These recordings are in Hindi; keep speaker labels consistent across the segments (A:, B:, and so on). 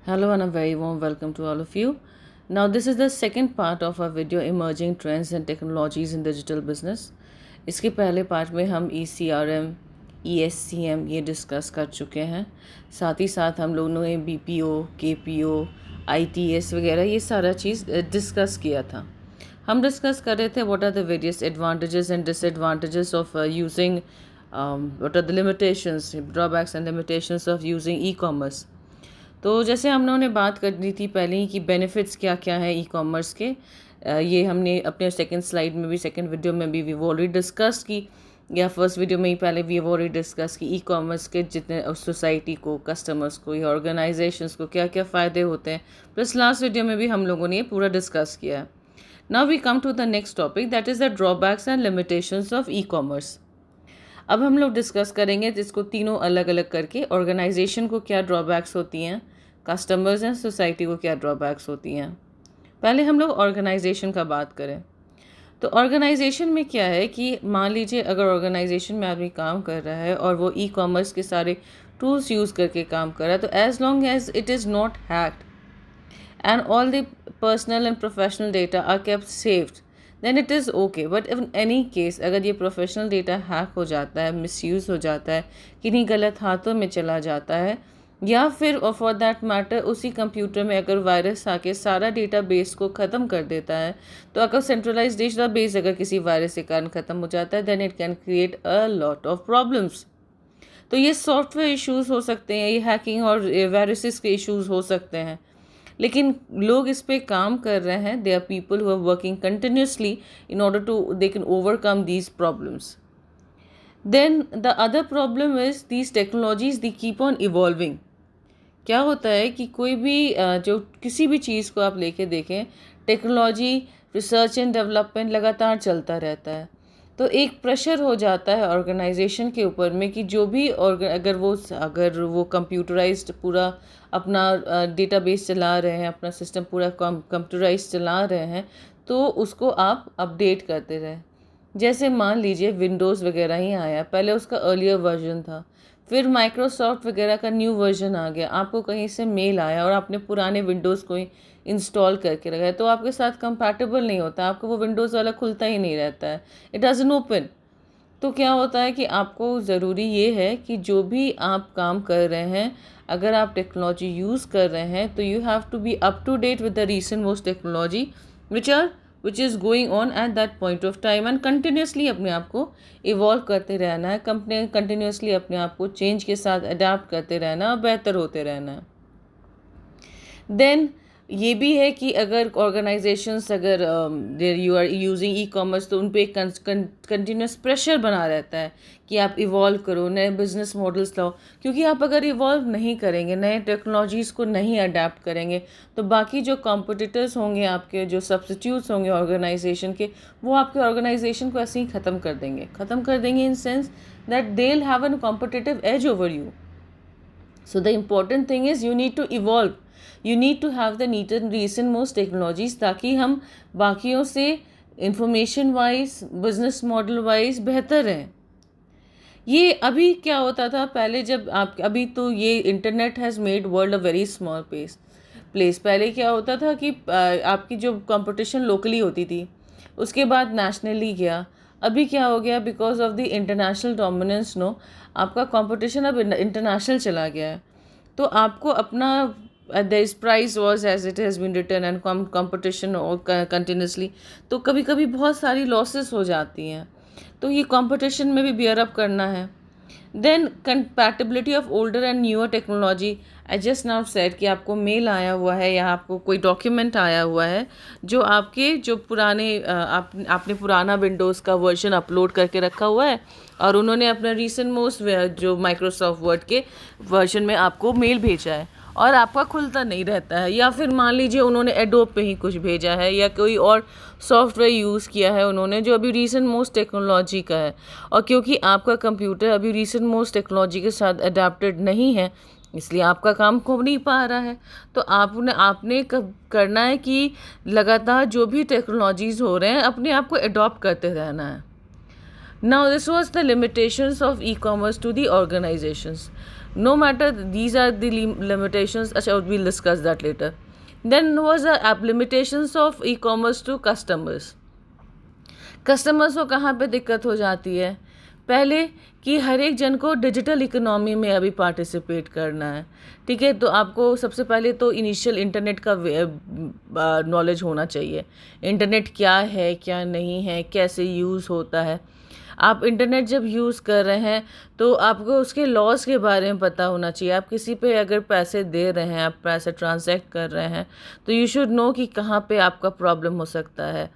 A: Hello and a very warm welcome to all of you. Now, this is the second part of our video Emerging Trends and Technologies in Digital Business. इसके पहले पार्ट में हम ECRM, ESCM ये डिस्कस कर चुके हैं. साथ ही साथ हम लोगों ने BPO, KPO, ITS वगैरह ये सारा चीज़ डिस्कस किया था. हम डिस्कस कर रहे थे what are the various advantages and disadvantages of using what are the limitations, drawbacks and limitations of using e-commerce. तो जैसे हम लोगों ने बात कर ली थी पहले ही कि बेनिफिट्स क्या क्या है ई कॉमर्स के. ये हमने अपने सेकंड स्लाइड में भी सेकंड वीडियो में भी वी ऑलरेडी डिस्कस की, या फर्स्ट वीडियो में ही पहले वी ऑलरेडी डिस्कस की ई कॉमर्स के जितने सोसाइटी को, कस्टमर्स को या ऑर्गेनाइजेशंस को क्या क्या फ़ायदे होते हैं. प्लस लास्ट वीडियो में भी हम लोगों ने ये पूरा डिस्कस किया है. Now we come to the next topic, that is the drawbacks and limitations of e commerce. अब हम लोग डिस्कस करेंगे इसको तीनों अलग अलग करके. ऑर्गेनाइजेशन को क्या ड्रॉबैक्स होती हैं, कस्टमर्स एंड सोसाइटी को क्या ड्रॉबैक्स होती हैं. पहले हम लोग ऑर्गेनाइजेशन का बात करें तो ऑर्गेनाइजेशन में क्या है कि मान लीजिए अगर ऑर्गेनाइजेशन में आदमी काम कर रहा है और वो ई कॉमर्स के सारे टूल्स यूज़ करके काम कर रहा है, तो as long as it is not hacked and all the personal and professional data are kept saved, then it is okay. But in any case अगर ये प्रोफेशनल डेटा हैक हो जाता है, मिसयूज़ हो जाता है, किन्हीं गलत हाथों में चला जाता है, या फिर फॉर दैट मैटर उसी कंप्यूटर में अगर वायरस आके सारा डेटा बेस को ख़त्म कर देता है, तो अगर सेंट्रलाइज डेटा बेस अगर किसी वायरस के कारण ख़त्म हो जाता है, then it can create a lot of problems. तो ये सॉफ्टवेयर इश्यूज़ हो सकते हैं, ये हैकिंग और वायरसेस के इश्यूज़ हो सकते हैं, लेकिन लोग इस पे काम कर रहे हैं. They are people who are working continuously in order to they can overcome these problems. Then the other problem is these technologies they keep on evolving. क्या होता है कि कोई भी जो किसी भी चीज़ को आप लेके देखें, टेक्नोलॉजी रिसर्च एंड डेवलपमेंट लगातार चलता रहता है. तो एक प्रेशर हो जाता है ऑर्गेनाइजेशन के ऊपर में कि जो भी अगर वो कंप्यूटराइज्ड पूरा अपना डेटाबेस चला रहे हैं, अपना सिस्टम पूरा कंप्यूटराइज चला रहे हैं, तो उसको आप अपडेट करते रहें. जैसे मान लीजिए विंडोज़ वगैरह ही आया, पहले उसका अर्लियर वर्जन था, फिर माइक्रोसॉफ्ट वगैरह का न्यू वर्जन आ गया, आपको कहीं से मेल आया और आपने पुराने विंडोज़ को इंस्टॉल करके रखा है, तो आपके साथ कंपैटिबल नहीं होता, आपको वो विंडोज़ वाला खुलता ही नहीं रहता है, इट डजंट ओपन. तो क्या होता है कि आपको ज़रूरी ये है कि जो भी आप काम कर रहे हैं, अगर आप टेक्नोलॉजी यूज़ कर रहे हैं, तो you have to be up to date with the recent most technology which is going on at that point of time, and continuously अपने आप को इवॉल्व करते रहना है. कंपनी कंटिन्यूसली अपने आप को चेंज के साथ अडाप्ट करते रहना है और बेहतर होते रहना है. देन ये भी है कि अगर ऑर्गेनाइजेशंस अगर you are using e commerce, तो उन पर एक कंटिन्यूस प्रेशर बना रहता है कि आप इवॉल्व करो, नए बिजनेस मॉडल्स लाओ. क्योंकि आप अगर इवॉल्व नहीं करेंगे, नए टेक्नोलॉजीज़ को नहीं अडेप्ट करेंगे, तो बाकी जो कॉम्पिटिटर्स होंगे, आपके जो सब्स्टिट्यूट्स होंगे ऑर्गेनाइजेशन के, वो आपके ऑर्गेनाइजेशन को ऐसे ही ख़त्म कर देंगे in sense that they will have an competitive as over you. So the important thing is you need to evolve. You need to have the recent most technologies ताकि हम बाकियों से information wise, business model wise बेहतर हैं. ये अभी क्या होता था पहले, जब आप अभी तो ये internet has made world a very small place. पहले क्या होता था कि आपकी जो कंपटीशन लोकली होती थी, उसके बाद नेशनली गया. अभी क्या हो गया, because of the international dominance, आपका कंपटीशन अब इंटरनेशनल चला गया है. तो आपको अपना this price was as it has been return and competition continuously, तो कभी कभी बहुत सारी लॉसेस हो जाती हैं. तो ये कंपटीशन में भी बियर अप करना है. Then compatibility of older and newer technology. I just now said कि आपको मेल आया हुआ है या आपको कोई डॉक्यूमेंट आया हुआ है जो आपके जो पुराने आपने पुराना विंडोज़ का वर्जन अपलोड करके रखा हुआ है, और उन्होंने अपना रीसेंट मोस्ट जो माइक्रोसॉफ्ट वर्ड के वर्जन में आपको मेल भेजा है और आपका खुलता नहीं रहता है. या फिर मान लीजिए उन्होंने एडोब पे ही कुछ भेजा है या कोई और सॉफ्टवेयर यूज़ किया है उन्होंने जो अभी रीसेंट मोस्ट टेक्नोलॉजी का है, और क्योंकि आपका कंप्यूटर अभी रीसेंट मोस्ट टेक्नोलॉजी के साथ अडेप्टेड नहीं है, इसलिए आपका काम हो नहीं पा रहा है. तो आपने करना है कि लगातार जो भी टेक्नोलॉजीज़ हो रहे हैं, अपने आप को अडॉप्ट करते रहना है. Now this was the limitations of e-commerce to the organizations. No matter, these are the limitations. Acha, we'll discuss that later. Then was the limitations of e-commerce to customers. Customers को कहाँ पे दिक्कत हो जाती है? पहले कि हर एक जन को डिजिटल इकोनॉमी में अभी पार्टिसिपेट करना है, ठीक है? तो आपको सबसे पहले तो इनिशियल इंटरनेट का नॉलेज होना चाहिए। इंटरनेट क्या है, क्या नहीं है, कैसे यूज़ होता है। आप इंटरनेट जब यूज़ कर रहे हैं तो आपको उसके लॉस के बारे में पता होना चाहिए। आप किसी पे अगर पैसे दे रहे हैं, आप पैसे ट्रांसैक्ट कर रहे हैं, तो यू शुड नो कि कहाँ पे आपका प्रॉब्लम हो सकता है।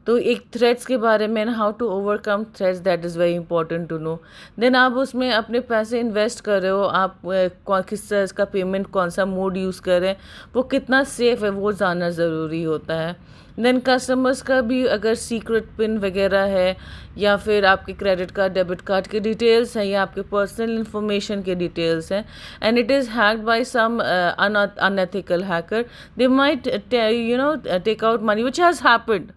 A: तो एक थ्रेड्स के बारे में, how to overcome threats, that is very important to know. Then आप उसमें अपने पैसे इन्वेस्ट कर रहे हो, आप किस तरह का पेमेंट, कौन सा मोड यूज़ कर रहे हैं, वो कितना सेफ़ है, वो जानना ज़रूरी होता है। देन कस्टमर्स का भी अगर सीक्रेट पिन वगैरह है, या फिर आपके क्रेडिट कार्ड, डेबिट कार्ड के डिटेल्स हैं, या आपके पर्सनल इन्फॉर्मेशन के डिटेल्स हैं, and it is hacked by some unethical hacker, they might take out money, which has happened.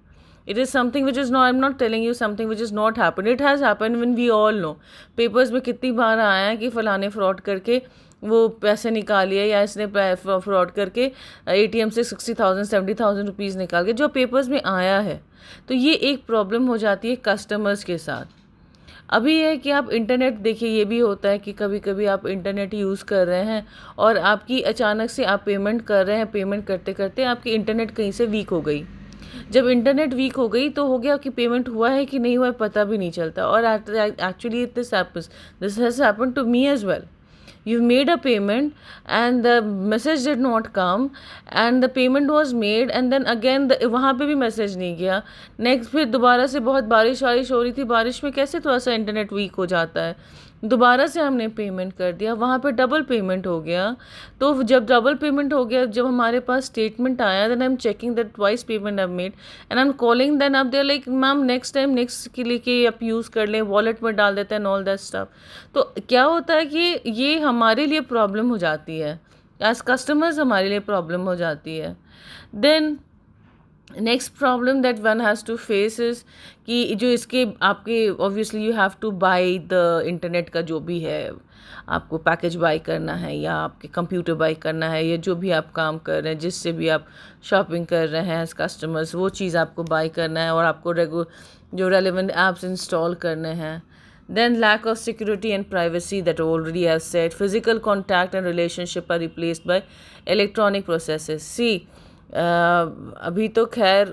A: It is something which is not, I'm not telling you something which is not happened. It has happened when we all know. Papers में कितनी बार आया है कि फ़लाने फ्रॉड करके वो पैसे निकालिए, या इसने फ्रॉड करके ATM से 60,000 70,000 रुपीज़ निकाल के, जो पेपर्स में आया है। तो ये एक प्रॉब्लम हो जाती है कस्टमर्स के साथ। अभी है कि आप इंटरनेट देखिए, ये भी होता है कि कभी कभी आप इंटरनेट यूज़ कर रहे हैं और आपकी अचानक से आप पेमेंट कर रहे हैं, पेमेंट करते करते आपकी इंटरनेट कहीं से वीक हो गई। जब इंटरनेट वीक हो गई तो हो गया कि पेमेंट हुआ है कि नहीं हुआ है पता भी नहीं चलता। और actually this has happened to me as well. You made a payment and the message did not come, and the payment was made and then again वहाँ पे भी मैसेज नहीं गया। नेक्स्ट फिर दोबारा से बहुत बारिश वारिश हो रही थी, बारिश में कैसे थोड़ा सा इंटरनेट वीक हो जाता है, दोबारा से हमने पेमेंट कर दिया, वहाँ पे डबल पेमेंट हो गया। तो जब डबल पेमेंट हो गया, जब हमारे पास स्टेटमेंट आया, then I am checking that twice payment I made and I am calling, then आप देर like ma'am next time next के लिए कि आप यूज़ कर लें, वॉलेट में डाल देते हैं एंड ऑल दैट स्टफ। तो क्या होता है कि ये हमारे लिए प्रॉब्लम हो जाती है, एज कस्टमर्स हमारे लिए प्रॉब्लम हो जाती है। Then next problem that one has to face is कि जो इसके आपके obviously you have to buy the internet का जो भी है, आपको पैकेज बाई करना है या आपके कंप्यूटर बाई करना है, या जो भी आप काम कर रहे हैं, जिससे भी आप शॉपिंग कर रहे हैं एज कस्टमर्स, वो चीज़ आपको बाई करना है और आपको जो रेलिवेंट ऐप्स इंस्टॉल करने हैं। Then lack of security and privacy that already have said. Physical contact and relationship are replaced by electronic processes. See, अभी तो खैर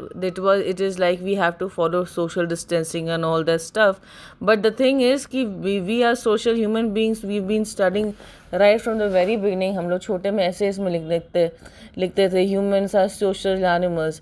A: it is like we have to follow social distancing and all that stuff. But the thing is कि we are social human beings. We've been studying right from the very beginning. हम लोग छोटे में ऐसे इसमें लिखते थे humans are social animals.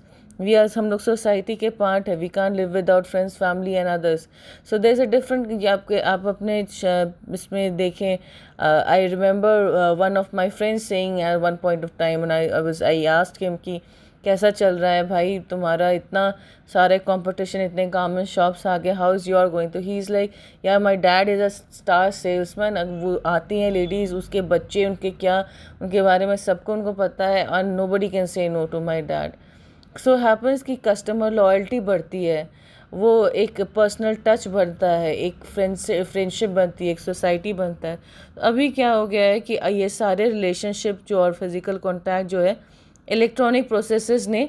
A: हम लोग सोसाइटी के पार्ट है, we can't live without friends, family and others. So there is a different, आप अपने इसमें देखें। I remember one of my friends saying at one point of time, I asked him कि कैसा चल रहा है भाई तुम्हारा, इतना सारे कंपटीशन, इतने गवर्नमेंट शॉप्स आ गए, how is you are going? तो ही इज़ लाइक यार my dad is a star salesman. वो आती हैं लेडीज़, उसके बच्चे, उनके क्या, उनके बारे में सबको उनको पता है, and nobody can say no to my dad. So happens कि कस्टमर लॉयल्टी बढ़ती है, वो एक पर्सनल टच बनता है, एक फ्रेंडशिप बनती है, एक सोसाइटी बनता है। अभी क्या हो गया है कि ये सारे रिलेशनशिप जो और फिज़िकल कॉन्टैक्ट जो है इलेक्ट्रॉनिक प्रोसेसेस ने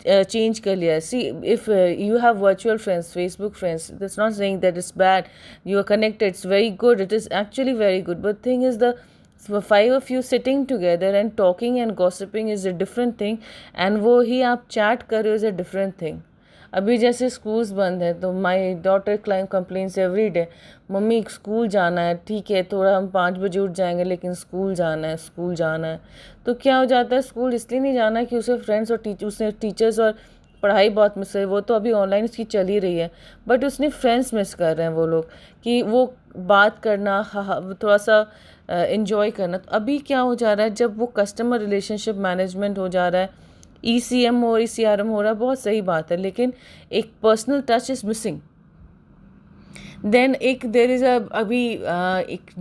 A: चेंज कर लिया है। See if you have virtual friends, Facebook friends, that's not saying that it's bad, you are connected, it's very good, it is actually very good, but thing is the five of you sitting together and talking and gossiping is a different thing, and वो ही आप chat कर रहे हो is a different thing. अभी जैसे स्कूल्स बंद है तो my daughter complains every day, mummy school जाना है, ठीक है थोड़ा हम 5 बजे उठ जाएंगे लेकिन स्कूल जाना है, स्कूल जाना है। तो क्या हो जाता है, स्कूल इसलिए नहीं जाना है कि उसे फ्रेंड्स और उसने टीचर्स और पढ़ाई बहुत मिस है, वो तो अभी ऑनलाइन उसकी चल ही रही है, बट उसने फ्रेंड्स मिस कर रहे हैं वो लोग, कि वो बात करना, थोड़ा सा इन्जॉय करना। तो अभी क्या हो जा रहा है, जब वो कस्टमर रिलेशनशिप मैनेजमेंट हो जा रहा है, ECM और ECRM हो रहा है, बहुत सही बात है, लेकिन एक personal touch is missing. Then एक देर इज़ अभी एक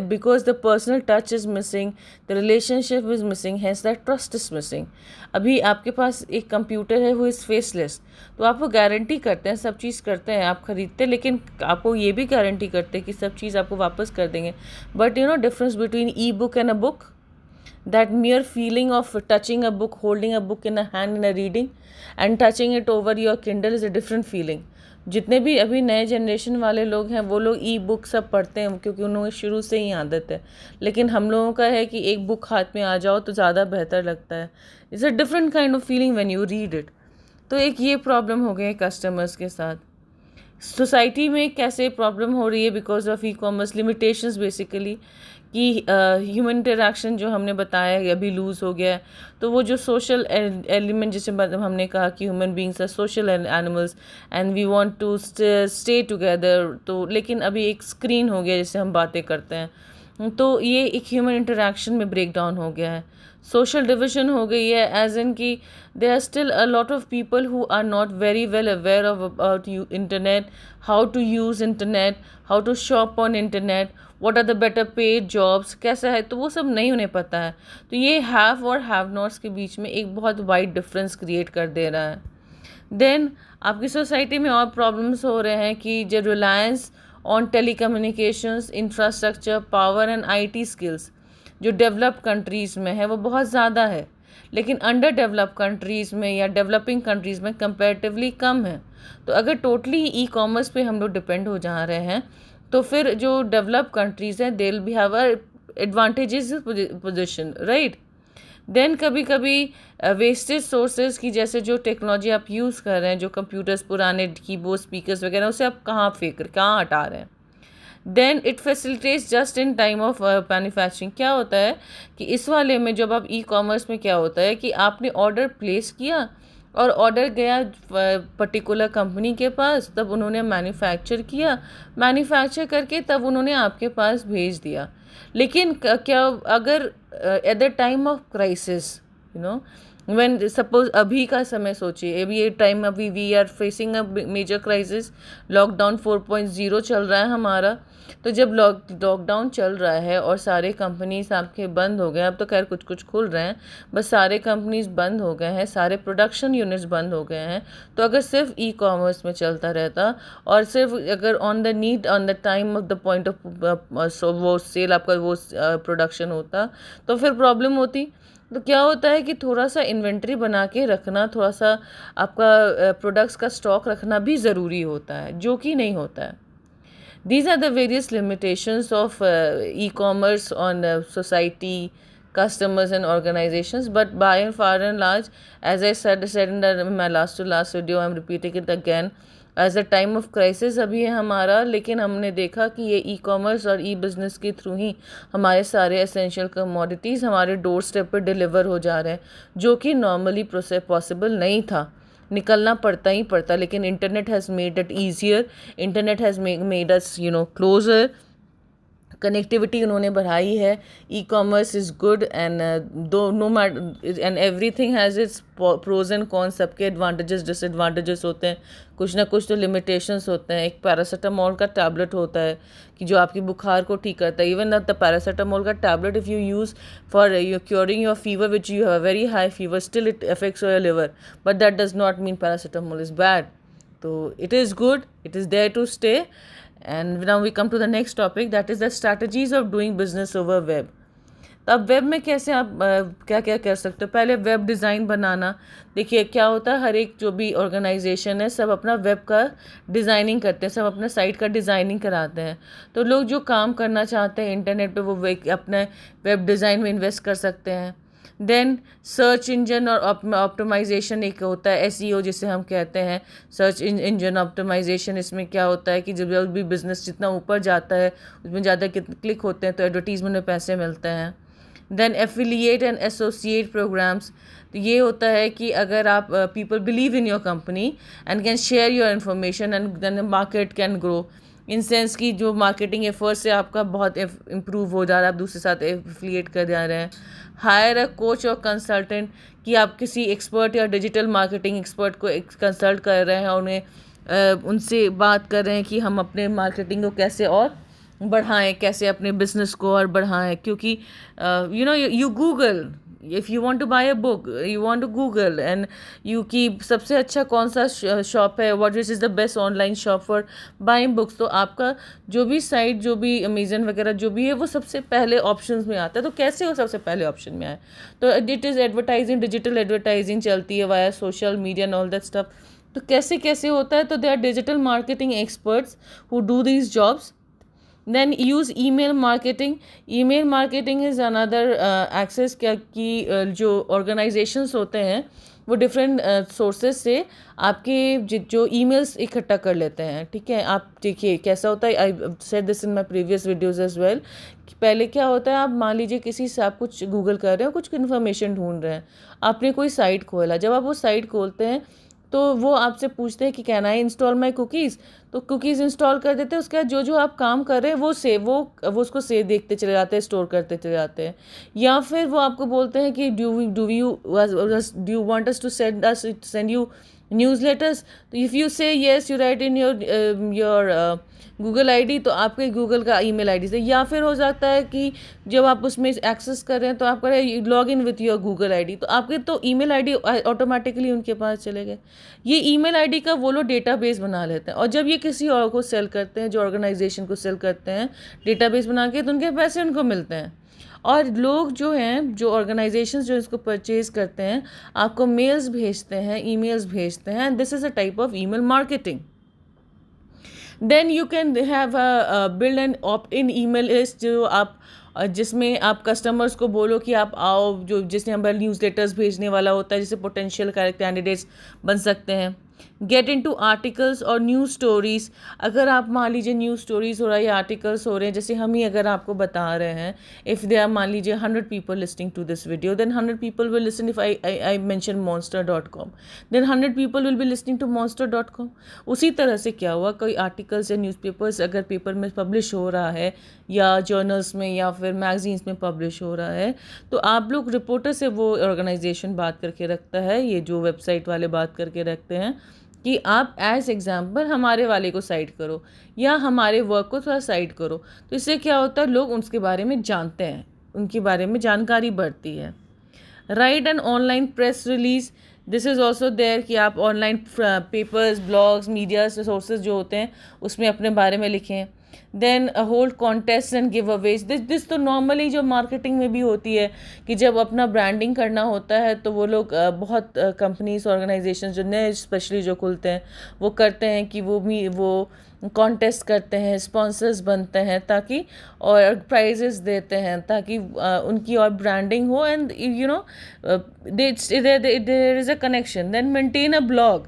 A: because the personal touch is missing, the relationship is missing, has that trust is missing. अभी आपके पास एक कंप्यूटर है वो इज़ फेसलेस, तो आप वो गारंटी करते हैं, सब चीज़ करते हैं, आप ख़रीदते हैं, लेकिन आपको ये भी गारंटी करते हैं कि सब चीज़ आपको वापस कर देंगे। But you know difference between E book and a book, that mere feeling of touching a book, holding a book in a hand in a reading and touching it over your Kindle is a different feeling. जितने भी अभी नए जनरेशन वाले लोग हैं वो लोग ई बुक सब पढ़ते हैं क्योंकि उन्हें शुरू से ही आदत है, लेकिन हम लोगों का है कि एक बुक हाथ में आ जाओ तो ज़्यादा बेहतर लगता है। It's a different kind of feeling when you read it. तो एक ये प्रॉब्लम हो गई कस्टमर्स के साथ। सोसाइटी में कैसे प्रॉब्लम हो रही है because of e commerce limitations basically, कि ह्यूमन इंटरेक्शन जो हमने बताया है अभी लूज़ हो गया है। तो वो जो सोशल एलिमेंट जिसे हमने कहा कि human beings are social animals and we want to stay together, तो लेकिन अभी एक स्क्रीन हो गया जिससे हम बातें करते हैं, तो ये एक ह्यूमन इंटरेक्शन में ब्रेक डाउन हो गया है। सोशल डिविजन हो गई है, एज इन की there are still a lot of people who are not very well aware of about internet, how to use internet, how to shop on internet, what are the better paid jobs, कैसा है, तो वो सब नहीं उन्हें पता है। तो ये हैव और हैव नॉट्स के बीच में एक बहुत वाइड डिफरेंस क्रिएट कर दे रहा है। देन आपकी सोसाइटी में और प्रॉब्लम्स हो रहे हैं कि जो reliance on telecommunications infrastructure power and IT skills जो डेवलप्ड कंट्रीज़ में है वो बहुत ज़्यादा है, लेकिन अंडर डेवलप कंट्रीज़ में या डेवलपिंग कंट्रीज़ में कंपैरेटिवली कम है। तो अगर टोटली ई कॉमर्स पे हम लोग डिपेंड हो जा रहे हैं तो फिर जो डेवलप कंट्रीज़ हैं they will be have a advantages position, right. Then कभी कभी वेस्टेज सोर्सेज की, जैसे जो टेक्नोलॉजी आप यूज़ कर रहे हैं, जो कंप्यूटर्स पुराने कीबोर्ड स्पीकर्स वगैरह, उसे आप कहाँ हटा रहे हैं। Then it facilitates just in time of manufacturing. क्या होता है कि इस वाले में जब आप ई कॉमर्स में क्या होता है कि आपने ऑर्डर प्लेस किया और ऑर्डर गया पर्टिकुलर कंपनी के पास, तब उन्होंने मैन्युफैक्चर करके तब उन्होंने आपके पास भेज दिया। लेकिन क्या अगर at the time of crisis, you know when suppose अभी का समय सोचिए, अभी ये टाइम, अभी we are facing a major crisis, lockdown 4.0 चल रहा है हमारा। तो जब लॉकडाउन चल रहा है और सारे कंपनीज आपके बंद हो गए, अब तो खैर कुछ कुछ खुल रहे हैं, बस सारे कंपनीज बंद हो गए हैं, सारे प्रोडक्शन यूनिट्स बंद हो गए हैं। तो अगर सिर्फ ई कॉमर्स में चलता रहता और सिर्फ अगर on the need on the time of the point of वो सेल आपका वो प्रोडक्शन होता तो फिर प्रॉब्लम होती। तो क्या होता है कि थोड़ा सा इन्वेंट्री बना के रखना, थोड़ा सा आपका प्रोडक्ट्स का स्टॉक रखना भी ज़रूरी होता है, जो कि नहीं होता है। These are the various limitations of e-commerce on society, customers and organizations. But by and far and large, as I said in my last to last video, I'm repeating it again. As a time of crisis अभी है हमारा, लेकिन हमने देखा कि ये ई कॉमर्स और ई बिज़नेस के थ्रू ही हमारे सारे एसेंशियल कमोडिटीज़ हमारे डोर स्टेप पर डिलीवर हो जा रहे हैं, जो कि नॉर्मली प्रोसेस पॉसिबल नहीं था, निकलना पड़ता ही पड़ता। लेकिन internet has made it easier, internet has made us closer, connectivity उन्होंने बढ़ाई है। E commerce is good and though no matter and everything has its pros and cons, सबके एडवांटेजेस डिसएडवांटेजेस होते हैं, कुछ ना कुछ तो लिमिटेशंस होते हैं। एक पैरासीटामोल का टैबलेट होता है कि जो आपकी बुखार को ठीक करता है। इवन द पैरासीटामोल का tablet if you use for curing your fever which you have very high fever, still it affects your liver, but that does not mean paracetamol is bad. तो it is good, it is there to stay. And now we come to the next topic, that is the strategies of doing business over web. तो अब वेब में कैसे आप क्या क्या कर सकते हो। पहले वेब डिज़ाइन बनाना। देखिए क्या होता है, हर एक जो भी ऑर्गेनाइजेशन है सब अपना वेब का डिज़ाइनिंग करते हैं, सब अपना साइट का डिज़ाइनिंग कराते हैं। तो लोग जो काम करना चाहते हैं इंटरनेट पे वो अपने वेब डिज़ाइन में इन्वेस्ट कर सकते हैं। देन सर्च इंजन और ऑप्टिमाइजेशन एक होता है, एसईओ जिसे हम कहते हैं, सर्च इंजन ऑप्टिमाइजेशन। इसमें क्या होता है कि जब भी बिज़नेस जितना ऊपर जाता है उसमें ज़्यादा क्लिक होते हैं तो एडवर्टीज़मेंट में पैसे मिलते हैं। Then affiliate and associate programmes, तो ये होता है कि अगर आप people believe in your company and can share your information and then market can grow, in sense की जो मार्केटिंग एफर्ट से आपका बहुत इम्प्रूव हो जा रहा है, आप दूसरे साथ एफिलिएट कर जा रहे हैं। हायर अ कोच और कंसल्टेंट, कि आप किसी एक्सपर्ट या डिजिटल मार्केटिंग एक्सपर्ट को कंसल्ट कर रहे हैं और उन्हें उनसे बात कर रहे हैं कि हम अपने मार्केटिंग को कैसे और बढ़ाएं, कैसे अपने बिजनेस को और बढ़ाएं, क्योंकि you google, if you want to buy a book you want to google and you की सबसे अच्छा कौन सा शॉप है, what is the best online shop for buying books, तो आपका जो भी साइट, जो भी अमेजन वगैरह जो भी है, वो सबसे पहले ऑप्शंस में आता है। तो कैसे वो सबसे पहले ऑप्शन में आए? तो it is advertising, digital advertising चलती है via social media and all that stuff. तो कैसे कैसे होता है? तो they are digital marketing experts who do these jobs. Then use email marketing. Email marketing is another access, क्या कि जो ऑर्गेनाइजेशंस होते हैं वो डिफरेंट सोर्सेज से आपके जो ईमेल्स इकट्ठा कर लेते हैं। ठीक है, आप देखिए कैसा होता है। I said this in my previous videos as well. पहले क्या होता है, आप मान लीजिए किसी से आप कुछ गूगल कर रहे हो, कुछ इन्फॉर्मेशन ढूंढ रहे हैं, आपने कोई साइट खोला। जब आप वो साइट खोलते हैं तो वो आपसे पूछते हैं कि can I install my cookies, तो कुकीज़ इंस्टॉल कर देते हैं। उसके बाद जो जो आप काम कर रहे हैं वो उसको सेव देखते चले जाते हैं, स्टोर करते चले जाते हैं। या फिर वो आपको बोलते हैं कि do you want us to send you newsletters. तो if you say yes, you write in your Google ID, तो आपके गूगल का ईमेल आईडी से। या फिर हो जाता है कि जब आप उसमें एक्सेस कर रहे हैं तो आप करें log in with your Google ID, तो आपके तो ईमेल आईडी ऑटोमेटिकली उनके पास चले गए। ये ईमेल आईडी का वो लोग डेटाबेस बना लेते हैं, और जब ये किसी और को सेल करते हैं, जो ऑर्गेनाइजेशन को सेल करते हैं डेटाबेस बना के, तो उनके पैसे उनको मिलते हैं। और लोग जो हैं, जो ऑर्गेनाइजेशंस जो इसको परचेज करते हैं, आपको मेल्स भेजते हैं, ईमेल्स भेजते हैं। This is a type of email marketing. Then you can have build an opt in email list, जो आप जिसमें आप कस्टमर्स को बोलो कि आप आओ, जो जिसने हमारे न्यूज़ लेटर्स भेजने वाला होता है, जिससे पोटेंशियल कैंडिडेट्स बन सकते हैं। गेट इन टू आर्टिकल्स और न्यूज़ स्टोरीज। अगर आप मान लीजिए न्यूज़ स्टोरीज हो रहा है या आर्टिकल्स हो रहे हैं, जैसे हम ही अगर आपको बता रहे हैं, इफ़ दे आर मान लीजिए 100 people listening to this video, then 100 people will listen if I mention monster.com, then 100 people will be listening to monster.com। उसी तरह से क्या हुआ, कोई आर्टिकल्स या न्यूज़पेपर्स अगर पेपर में पब्लिश हो रहा है या जर्नल्स में या फिर मैगजीन्स में पब्लिश हो रहा है, तो आप लोग रिपोर्टर से वो ऑर्गेनाइजेशन बात करके रखता है, ये जो वेबसाइट वाले बात करके रखते हैं कि आप एज एग्जाम्पल हमारे वाले को साइट करो या हमारे वर्क को थोड़ा साइट करो। तो इससे क्या होता है, लोग उसके बारे में जानते हैं, उनके बारे में जानकारी बढ़ती है। Right and online press release, this is also there कि आप online papers, blogs, media sources जो होते हैं उसमें अपने बारे में लिखें। Then hold contest and giveaways, this तो नॉर्मली जो मार्केटिंग में भी होती है कि जब अपना ब्रांडिंग करना होता है तो वो लोग बहुत कंपनीज ऑर्गेनाइजेशन जो नए स्पेशली जो खुलते हैं वो करते हैं कि वो कॉन्टेस्ट करते हैं, स्पॉन्सर्स बनते हैं, ताकि और प्राइजेस देते हैं ताकि उनकी और ब्रांडिंग हो, and you know there is a connection. Then maintain a blog.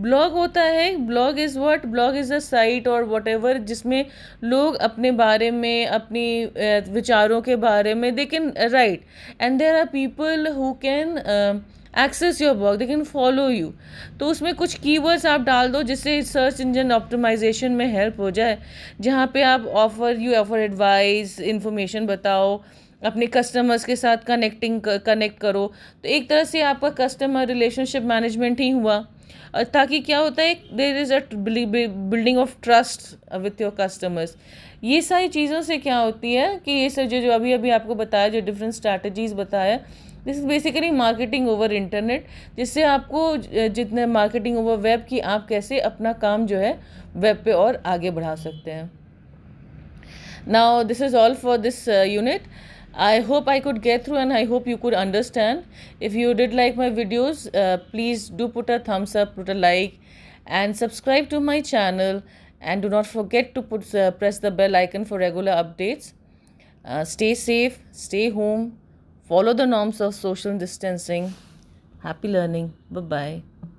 A: Blog होता है, blog is what, blog is a site और वट एवर जिसमें लोग अपने बारे में, अपनी विचारों के बारे में they can write, and there are people who can access your blog, they can follow you. तो उसमें कुछ कीवर्ड्स आप डाल दो जिससे सर्च इंजन ऑप्टिमाइजेशन में हेल्प हो जाए, जहाँ पे आप ऑफर एडवाइस, इंफॉर्मेशन बताओ, अपने कस्टमर्स के साथ कनेक्ट करो। तो एक तरह से आपका कस्टमर रिलेशनशिप मैनेजमेंट ही हुआ, ताकि क्या होता है, there is a building of trust with your customers. ये सारी चीज़ों से क्या होती है कि ये सब जो अभी अभी आपको बताया, जो डिफरेंट स्ट्रैटेजीज़ बताया, this is basically marketing over internet, जिससे आपको जितने मार्केटिंग ओवर वेब की आप कैसे अपना काम जो है वेब पे और आगे बढ़ा सकते हैं। Now this is all for this unit. I hope I could get through and I hope you could understand. If you did like my videos, please do put a thumbs up, put a like and subscribe to my channel, and do not forget to press the bell icon for regular updates. Stay safe, stay home, follow the norms of social distancing. Happy learning. Bye-bye.